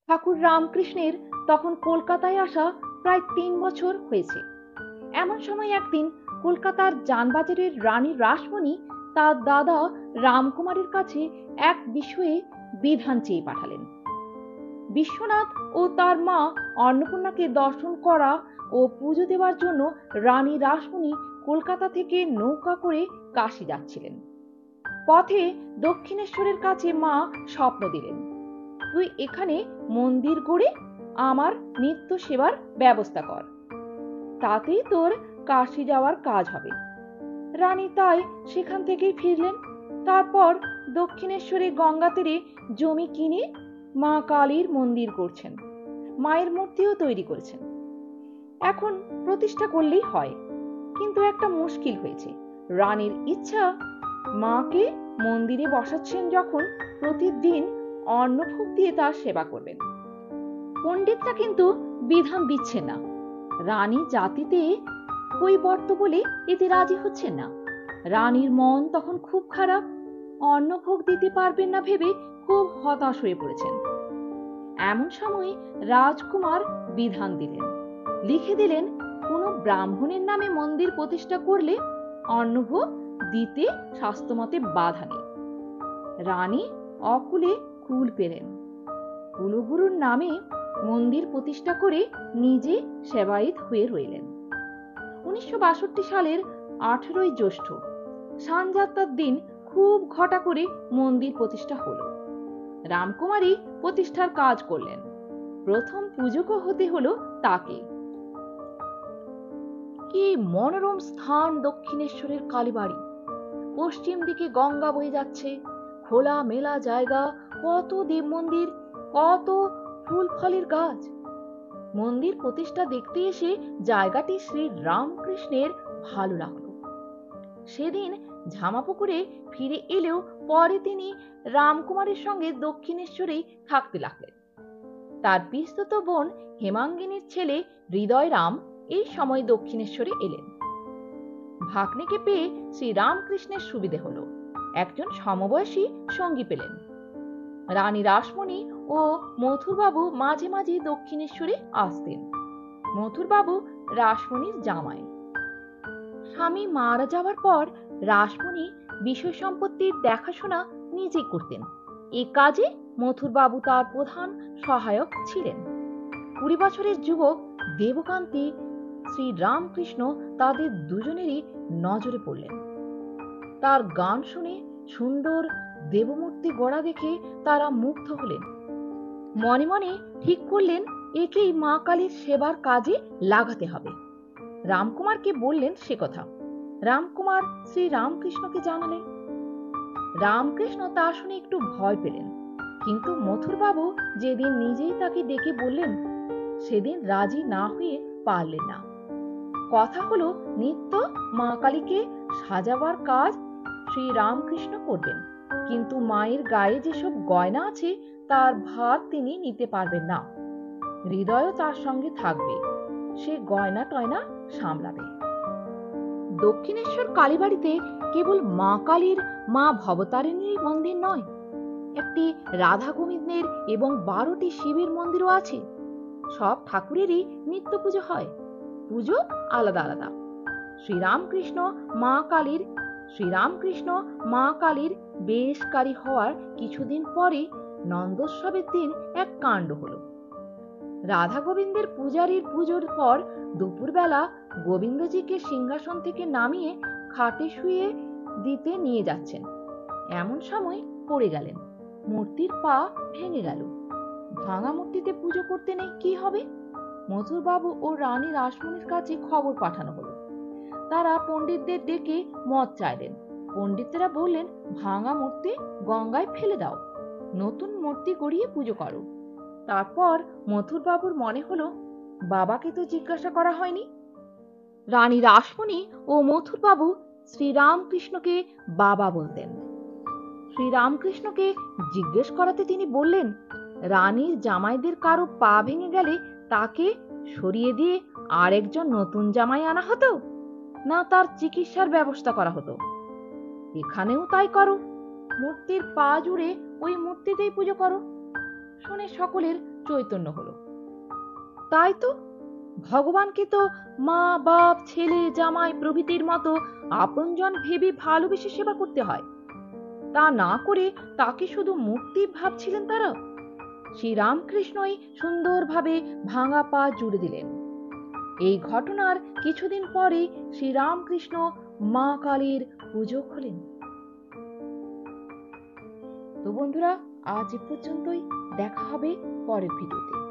ঠাকুর রামকৃষ্ণের তখন কলকাতায় আসা প্রায় ৩ বছর হয়েছে। এমন সময় একদিন কলকাতার জানবাজারের রানী রাসমণি তার দাদা রামকুমারের কাছে এক বিষয়ে বিধান চেয়ে পাঠালেন। বিশ্বনাথ ও তার মা অন্নপূর্ণাকে দর্শন করা ও পুজো দেওয়ার জন্য রানী রাসমণি কলকাতা থেকে নৌকা করে কাশী যাচ্ছিলেন। পথে দক্ষিণেশ্বরের কাছে মা স্বপ্ন দিলেন, তুই এখানে মন্দির গড়ে আমার নিত্য সেবার ব্যবস্থা কর, তাতেই তোর কাশী যাওয়ার কাজ হবে। রানী তাই সেখান থেকেই ফিরলেন। তারপর দক্ষিণেশ্বরে গঙ্গা তীরে জমি কিনে মা কালীর মন্দির করছেন, মায়ের মূর্তিও তৈরি করেছেন। এখন প্রতিষ্ঠা করলেই হয়, কিন্তু একটা মুশকিল হয়েছে। রানীর ইচ্ছা, মাকে মন্দিরে বসাচ্ছেন যখন প্রতিদিন অন্নভোগ দিয়ে তার সেবা করবেন। পণ্ডিতরা কিন্তু বিধান দিচ্ছেন না। রানী জাতিতে কৈবর্ত বলে এতে রাজি হচ্ছেন না। রানীর মন তখন খুব খারাপ, অন্নভোগ দিতে পারবেন না ভেবে খুব হতাশ হয়ে পড়েছেন। এমন সময় রাজকুমার বিধান দিলেন, লিখে দিলেন কোনো ব্রাহ্মণের নামে মন্দির প্রতিষ্ঠা করলে অন্নভোগ দিতে শাস্ত্রমতে বাধা নেই। রানী অকুলে কুল পেলেন, কুলগুরুর নামে মন্দির প্রতিষ্ঠা করে নিজে সেবায়েত হয়ে রইলেন। ১৯৬২ সালের ১৮ই জ্যৈষ্ঠ সানযাত্রার দিন খুব ঘটা করে মন্দির প্রতিষ্ঠা হলো। রামকুমারী প্রতিষ্ঠার কাজ করলেন। প্রথম পূজকও হতে হলো তাকে। কি মনোরম স্থান দক্ষিণেশ্বরের কালীবাড়ি! পশ্চিম দিকে গঙ্গা বয়ে যাচ্ছে, খোলা মেলা জায়গা, কত দেব মন্দির, কত ফুল ফলের গাছ। মন্দির প্রতিষ্ঠা দেখতে এসে জায়গাটি শ্রী রামকৃষ্ণের ভালো লাগলো। সেদিন ঝামাপুকুরে ফিরে এলেও পরে তিনি রামকুমারের সঙ্গে দক্ষিণেশ্বরেই থাকতে লাগলেন। তার পিস্তত বোন হেমাঙ্গিনীর ছেলে হৃদয়রাম এই সময় দক্ষিণেশ্বরে এলেন। ভাগ্নেকে পেয়ে শ্রী রামকৃষ্ণের সুবিধে হলো, একজন সমবয়সী সঙ্গী পেলেন। রানী রাসমণি ও মথুরবাবু মাঝে মাঝে দক্ষিণেশ্বরে আসতেন। মথুরবাবু রাসমণির জামাই। স্বামী মারা যাওয়ার পর রাসমণি বিষয় সম্পত্তির দেখাশোনা নিজেই করতেন। এ কাজে মথুরবাবু তার প্রধান সহায়ক ছিলেন। ২০ বছরের যুবক দেবকান্তি শ্রী রামকৃষ্ণ তাদের দুজনেরই নজরে পড়লেন। তার গান শুনে, সুন্দর দেবমূর্তি গড়া দেখে তারা মুগ্ধ হলেন। মনে মনে ঠিক করলেন একেই মা কালীর সেবার কাজে লাগাতে হবে। রামকুমারকে বললেন সে কথা। রামকুমার শ্রী রামকৃষ্ণকে জানালেন। রামকৃষ্ণ তা শুনে একটু ভয় পেলেন, কিন্তু মথুরবাবু যেদিন নিজেই তাকে ডেকে বললেন সেদিন রাজি না হয়ে পারলেন না। কথা হলো নিত্য মা কালীকে সাজাবার কাজ শ্রী রামকৃষ্ণ করবেন, কিন্তু মায়ের গায়ে যেসব গয়না আছে তার ভার তিনি নিতে পারবেন না। হৃদয়ও তার সঙ্গে থাকবে, সে গয়না টয়না সামলাবে। দক্ষিণেশ্বর কালীবাড়িতে কেবল মা কালীর, মা ভবতারিণীর মন্দির নয়, একটি রাধা গোবিন্দের এবং ১২টি শিবের মন্দিরও আছে। সব ঠাকুরেরই নিত্য পুজো হয়, পুজো আলাদা আলাদা। শ্রীরামকৃষ্ণ মা কালীর বেশকারী হওয়ার কিছুদিন পরে নন্দোৎসবের দিন এক কাণ্ড হলো। রাধা গোবিন্দের পূজারীর পুজোর পর দুপুরবেলা গোবিন্দজিকে সিংহাসন থেকে নামিয়ে খাটে শুয়ে দিতে নিয়ে যাচ্ছেন। এমন সময় পড়ে গেলেন, মূর্তির পা ভেঙে গেল। ভাঙা মূর্তিতে পুজো করতে নেই, কি হবে? মথুরবাবু ও রানী রাসমণির কাছে খবর পাঠানো হলো। তারা পণ্ডিতদের ডেকে মত চাইলেন। পণ্ডিতেরা বললেন, ভাঙা মূর্তি গঙ্গায় ফেলে দাও, নতুন মূর্তি গড়িয়ে পুজো করো। তারপর মথুরবাবুর মনে হলো বাবাকে তো জিজ্ঞাসা করা হয়নি। রানী রাসমণি ও মথুরবাবু শ্রীরামকৃষ্ণকে বাবা বলতেন। শ্রীরামকৃষ্ণকে জিজ্ঞেস করাতে তিনি বললেন, রানীর জামাইদের কারো পা ভেঙে গেলে তাকে সরিয়ে দিয়ে আরেকজন নতুন জামাই আনা হতো, না তার চিকিৎসার ব্যবস্থা করা হতো? এখানেও তাই করো, মূর্তির পা জুড়ে ওই মূর্তিতেই পুজো করো। শুনে সকলের চৈতন্য হলো। তাই তো, ভগবানকে তো মা, বাপ, ছেলে, জামাই প্রভৃতির মতো আপনজন ভেবে ভালোবেসে সেবা করতে হয়। তা না করে তাকে শুধু মূর্তি ভাবছিলেন তারা। শ্রীরামকৃষ্ণই সুন্দরভাবে ভাঙা পা জুড়ে দিলেন। এই ঘটনার কিছুদিন পরে শ্রীরামকৃষ্ণ মা কালীর পুজো খোলেন। তো বন্ধুরা, আজ এ পর্যন্তই। দেখা হবে পরের ভিডিওতে।